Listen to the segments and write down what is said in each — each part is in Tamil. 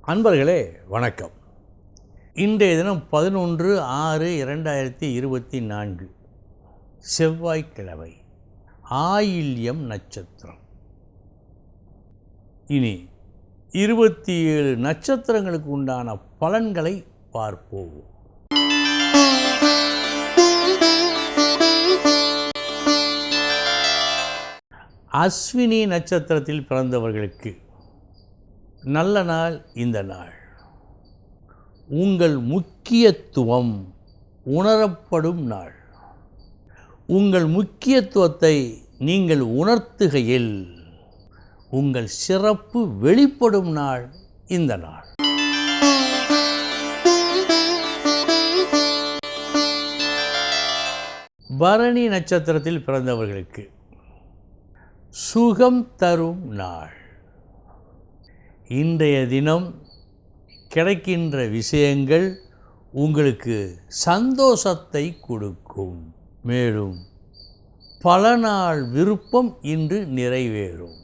அன்பர்களே வணக்கம். இன்றைய தினம் 11/6/2024 செவ்வாய்க்கிழமை, ஆயில்யம் நட்சத்திரம். இனி 27 நட்சத்திரங்களுக்கு உண்டான பலன்களை பார்ப்போம். அஸ்வினி நட்சத்திரத்தில் பிறந்தவர்களுக்கு நல்ல நாள். இந்த நாள் உங்கள் முக்கியத்துவம் உணரப்படும் நாள். உங்கள் முக்கியத்துவத்தை நீங்கள் உணர்த்துகையில் உங்கள் சிறப்பு வெளிப்படும் நாள் இந்த நாள். பரணி நட்சத்திரத்தில் பிறந்தவர்களுக்கு சுகம் தரும் நாள். இன்றைய தினம் கிடைக்கின்ற விஷயங்கள் உங்களுக்கு சந்தோஷத்தை கொடுக்கும். மேலும் பல நாள் விருப்பம் இன்று நிறைவேறும்.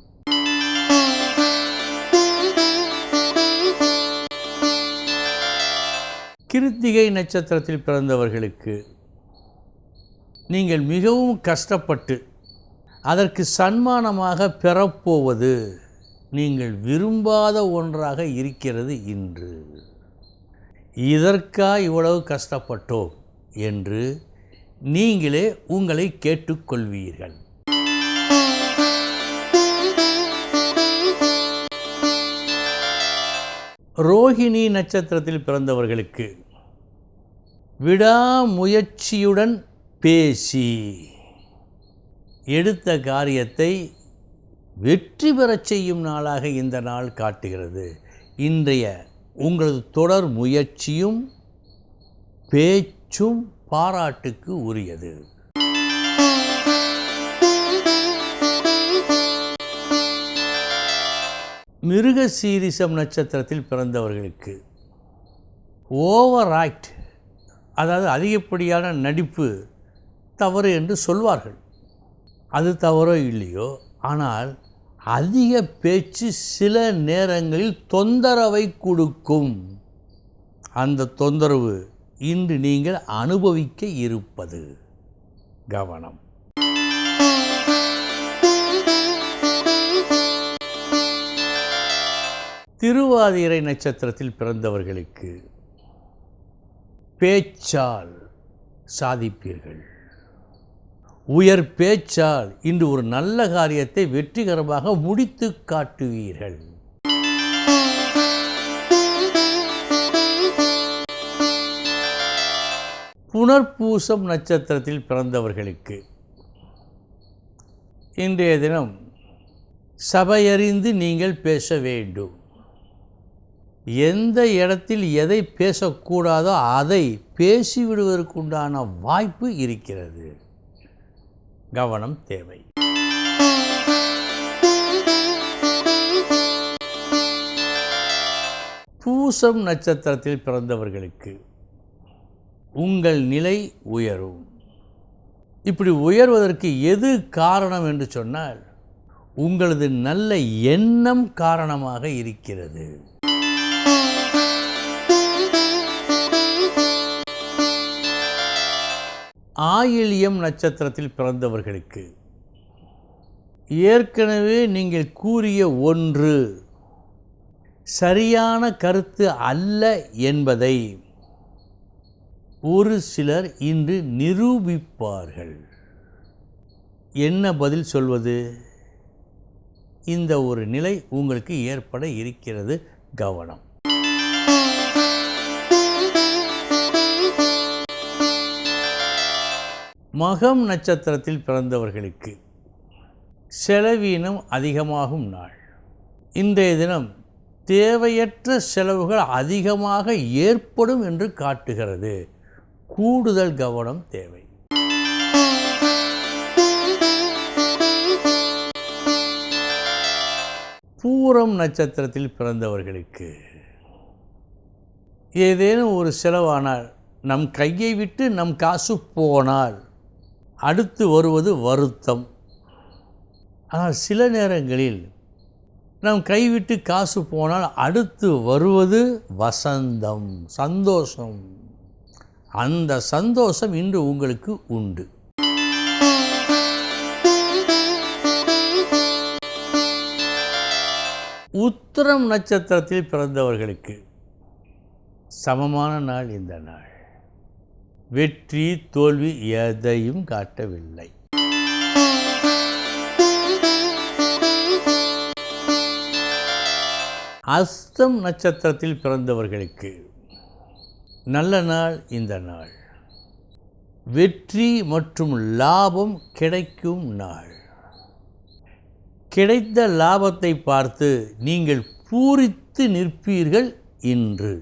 கிருத்திகை நட்சத்திரத்தில் பிறந்தவர்களுக்கு நீங்கள் மிகவும் கஷ்டப்பட்டு அதற்கு சன்மானமாக பெறப்போவது நீங்கள் விரும்பாத ஒன்றாக இருக்கிறது. இன்று இதற்கா இவ்வளவு கஷ்டப்பட்டோம் என்று நீங்களே உங்களை கேட்டுக்கொள்வீர்கள். ரோஹிணி நட்சத்திரத்தில் பிறந்தவர்களுக்கு விடாமுயற்சியுடன் பேசி எடுத்த காரியத்தை வெற்றி பெறச் செய்யும் நாளாக இந்த நாள் காட்டுகிறது. இன்றைய உங்களது தொடர் முயற்சியும் பேச்சும் பாராட்டுக்கு உரியது. மிருகசீரிஷம் நட்சத்திரத்தில் பிறந்தவர்களுக்கு ஓவர் ஆக்ட், அதாவது அதிகப்படியான நடிப்பு தவறு என்று சொல்வார்கள். அது தவறோ இல்லையோ, ஆனால் அதிக பேச்சு சில நேரங்களில் தொந்தரவை கொடுக்கும். அந்த தொந்தரவு இன்று நீங்கள் அனுபவிக்க இருப்பது கவனம். திருவாதிரை நட்சத்திரத்தில் பிறந்தவர்களுக்கு பேச்சால் சாதிப்பீர்கள். உயர் பேச்சால் இன்று ஒரு நல்ல காரியத்தை வெற்றிகரமாக முடித்து காட்டுவீர்கள். புனர்பூசம் நட்சத்திரத்தில் பிறந்தவர்களுக்கு இன்றைய தினம் சபையறிந்து நீங்கள் பேச வேண்டும். எந்த இடத்தில் எதை பேசக்கூடாதோ அதை பேசிவிடுவதற்குண்டான வாய்ப்பு இருக்கிறது. கவனம் தேவை. பூசம் நட்சத்திரத்தில் பிறந்தவர்களுக்கு உங்கள் நிலை உயரும். இப்படி உயர்வதற்கு எது காரணம் என்று சொன்னால் உங்களது நல்ல எண்ணம் காரணமாக இருக்கிறது. ஆயில்யம் நட்சத்திரத்தில் பிறந்தவர்களுக்கு ஏற்கனவே நீங்கள் கூறிய ஒன்று சரியான கருத்து அல்ல என்பதை ஒரு சிலர் இன்று நிரூபிப்பார்கள். என்ன பதில் சொல்வது? இந்த ஒரு நிலை உங்களுக்கு ஏற்பட இருக்கிறது. கவனம். மகம் நட்சத்திரத்தில் பிறந்தவர்களுக்கு செலவீனம் அதிகமாகும் நாள். இன்றைய தினம் தேவையற்ற செலவுகள் அதிகமாக ஏற்படும் என்று காட்டுகிறது. கூடுதல் கவனம் தேவை. பூரம் நட்சத்திரத்தில் பிறந்தவர்களுக்கு ஏதேனும் ஒரு செலவானால், நம் கையை விட்டு நம் காசு போனால் அடுத்து வருவது வருத்தம். ஆனால் சில நேரங்களில் நம் கைவிட்டு காசு போனால் அடுத்து வருவது வசந்தம், சந்தோஷம். அந்த சந்தோஷம் இன்று உங்களுக்கு உண்டு. உத்திரம் நட்சத்திரத்தில் பிறந்தவர்களுக்கு சமமான நாள் இந்த நாள். வெற்றி தோல்வி எதையும் காட்டவில்லை. அஸ்தம் நட்சத்திரத்தில் பிறந்தவர்களுக்கு நல்ல நாள் இந்த நாள். வெற்றி மற்றும் லாபம் கிடைக்கும் நாள். கிடைத்த லாபத்தை பார்த்து நீங்கள் பூரித்து நிற்பீர்கள் இன்று.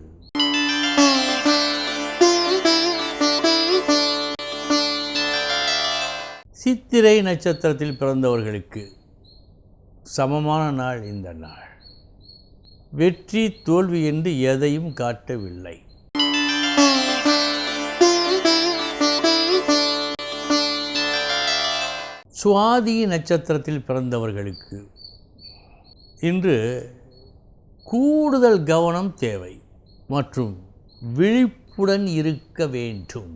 சித்திரை நட்சத்திரத்தில் பிறந்தவர்களுக்கு சமமான நாள் இந்த நாள். வெற்றி தோல்வி என்று எதையும் காட்டவில்லை. சுவாதி நட்சத்திரத்தில் பிறந்தவர்களுக்கு இன்று கூடுதல் கவனம் தேவை மற்றும் விழிப்புடன் இருக்க வேண்டும்.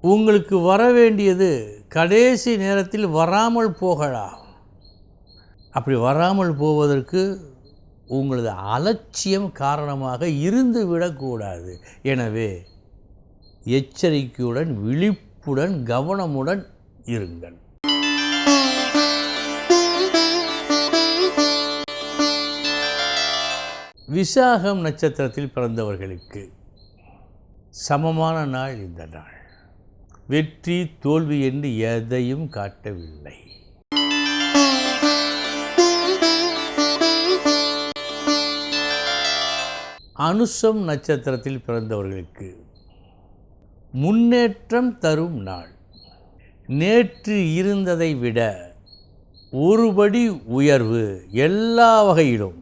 உங்களுக்கு வர வேண்டியது கடைசி நேரத்தில் வராமல் போகலாம். அப்படி வராமல் போவதற்கு உங்களது அலட்சியம் காரணமாக இருந்து விடக்கூடாது. எனவே எச்சரிக்கையுடன் விழிப்புடன் கவனமுடன் இருங்கள். விசாகம் நட்சத்திரத்தில் பிறந்தவர்களுக்கு சமமான நாள் இந்த நாள். வெற்றி தோல்வி என்று எதையும் காட்டவில்லை. அனுசம் நட்சத்திரத்தில் பிறந்தவர்களுக்கு முன்னேற்றம் தரும் நாள். நேற்று இருந்ததை விட ஒருபடி உயர்வு எல்லா வகையிலும்,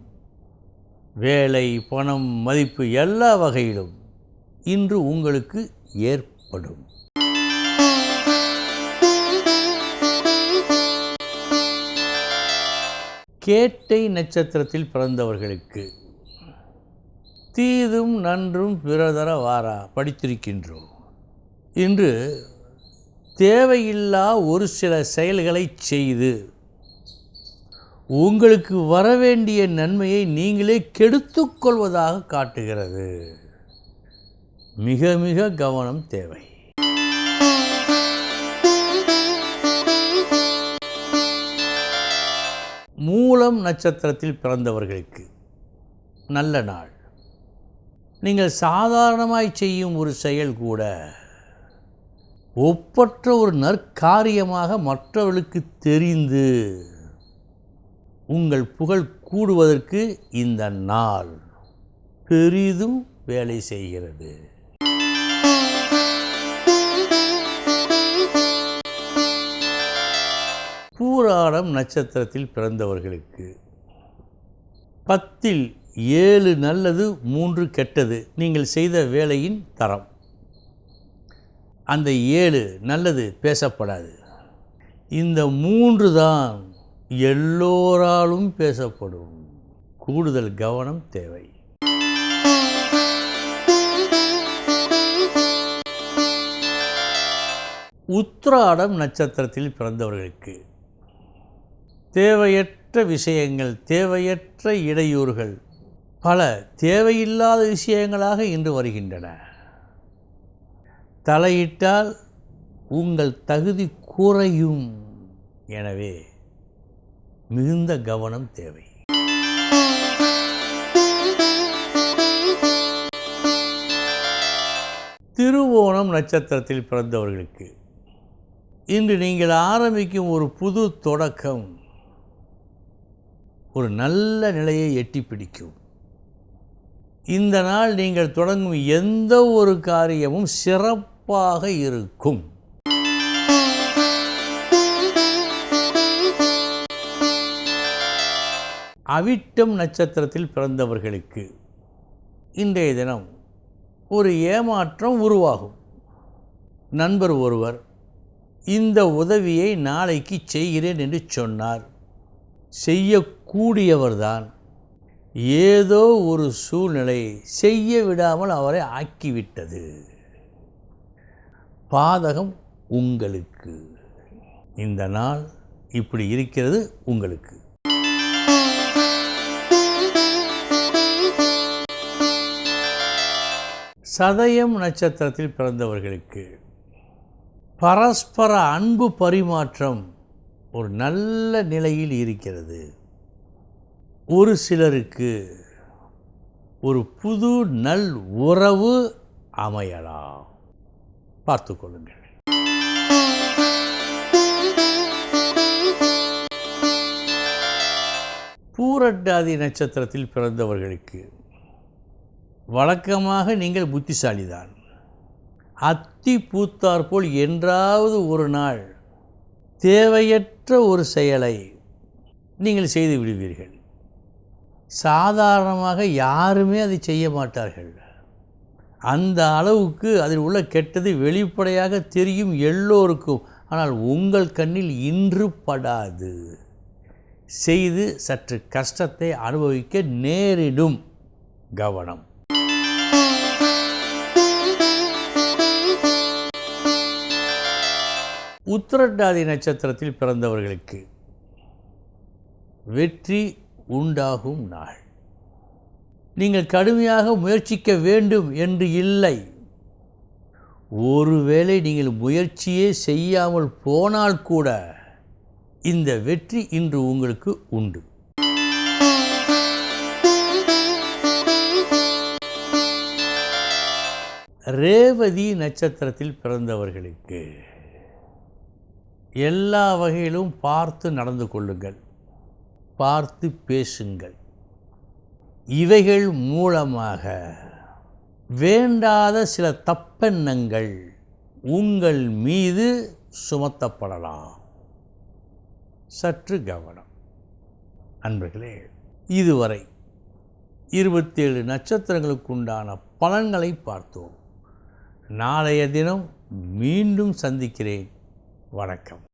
வேலை, பணம், மதிப்பு எல்லா வகையிலும் இன்று உங்களுக்கு ஏற்படும். கேட்டை நட்சத்திரத்தில் பிறந்தவர்களுக்கு தீதும் நன்றும் பிறதர வாரா படித்திருக்கின்றோம். இன்று தேவையில்லா ஒரு சில செயல்களை செய்து உங்களுக்கு வரவேண்டிய நன்மையை நீங்களே கெடுத்துக்கொள்வதாக காட்டுகிறது. மிக மிக கவனம் தேவை. மூலம் நட்சத்திரத்தில் பிறந்தவர்களுக்கு நல்ல நாள். நீங்கள் சாதாரணமாய் செய்யும் ஒரு செயல் கூட ஒப்பற்ற ஒரு நற்காரியமாக மற்றவர்களுக்கு தெரிந்து உங்கள் புகழ் கூடுவதற்கு இந்த நாள் பெரிதும் வேலை செய்கிறது. பூராடம் நட்சத்திரத்தில் பிறந்தவர்களுக்கு 10ல் 7 நல்லது 3 கெட்டது நீங்கள் செய்த வேலையின் தரம். அந்த 7 நல்லது பேசப்படாது. இந்த 3 தான் எல்லோராலும் பேசப்படும். கூடுதல் கவனம் தேவை. உத்திராடம் நட்சத்திரத்தில் பிறந்தவர்களுக்கு தேவையற்ற விஷயங்கள், தேவையற்ற இடையூறுகள் பல தேவையில்லாத விஷயங்களாக இன்று வருகின்றன. தலையிட்டால் உங்கள் தகுதி குறையும். எனவே மிகுந்த கவனம் தேவை. திருவோணம் நட்சத்திரத்தில் பிறந்தவர்களுக்கு இன்று நீங்கள் ஆரம்பிக்கும் ஒரு புது தொடக்கம் ஒரு நல்ல நிலையை எட்டி பிடிக்கும். இந்த நாள் நீங்கள் தொடங்கும் எந்த ஒரு காரியமும் சிறப்பாக இருக்கும். அவிட்டம் நட்சத்திரத்தில் பிறந்தவர்களுக்கு இன்றைய தினம் ஒரு ஏமாற்றம் உருவாகும். நண்பர் ஒருவர் இந்த உதவியை நாளைக்கு செய்கிறேன் என்று சொன்னார். செய்யக்கூடியவர்தான் ஏதோ ஒரு சூழ்நிலை செய்ய விடாமல் அவரை ஆக்கிவிட்டது. பாதகம் உங்களுக்கு. இந்த நாள் இப்படி இருக்கிறது உங்களுக்கு. சதயம் நட்சத்திரத்தில் பிறந்தவர்களுக்கு பரஸ்பர அன்பு பரிமாற்றம் ஒரு நல்ல நிலையில் இருக்கிறது. ஒரு சிலருக்கு ஒரு புது நல் உறவு அமையலாம். பார்த்து கொள்ளுங்கள். பூரட்டாதி நட்சத்திரத்தில் பிறந்தவர்களுக்கு வழக்கமாக நீங்கள் புத்திசாலிதான். அத்தி பூத்தாற்போல் என்றாவது ஒரு நாள் தேவையற்ற ஒரு செயலை நீங்கள் செய்து விடுவீர்கள். சாதாரணமாக யாருமே அதை செய்ய மாட்டார்கள். அந்த அளவுக்கு அதில் உள்ள கெட்டது வெளிப்படையாக தெரியும் எல்லோருக்கும். ஆனால் உங்கள் கண்ணில் இன்று படாது. செய்து சற்று கஷ்டத்தை அனுபவிக்க நேரிடும். கவனம். உத்திரட்டாதி நட்சத்திரத்தில் பிறந்தவர்களுக்கு வெற்றி உண்டாகும் நாள். நீங்கள் கடுமையாக முயற்சிக்க வேண்டும் என்று இல்லை. ஒருவேளை நீங்கள் முயற்சியே செய்யாமல் போனால் கூட இந்த வெற்றி இன்று உங்களுக்கு உண்டு. ரேவதி நட்சத்திரத்தில் பிறந்தவர்களுக்கு எல்லா வகையிலும் பார்த்து நடந்து கொள்ளுங்கள், பார்த்து பேசுங்கள். இவைகள் மூலமாக வேண்டாத சில தப்பெண்ணங்கள் உங்கள் மீது சுமத்தப்படலாம். சற்று கவனம். அன்பர்களே, இதுவரை 27 நட்சத்திரங்களுக்குண்டான பலன்களை பார்த்தோம். நாளைய தினம் மீண்டும் சந்திக்கிறேன். வணக்கம்.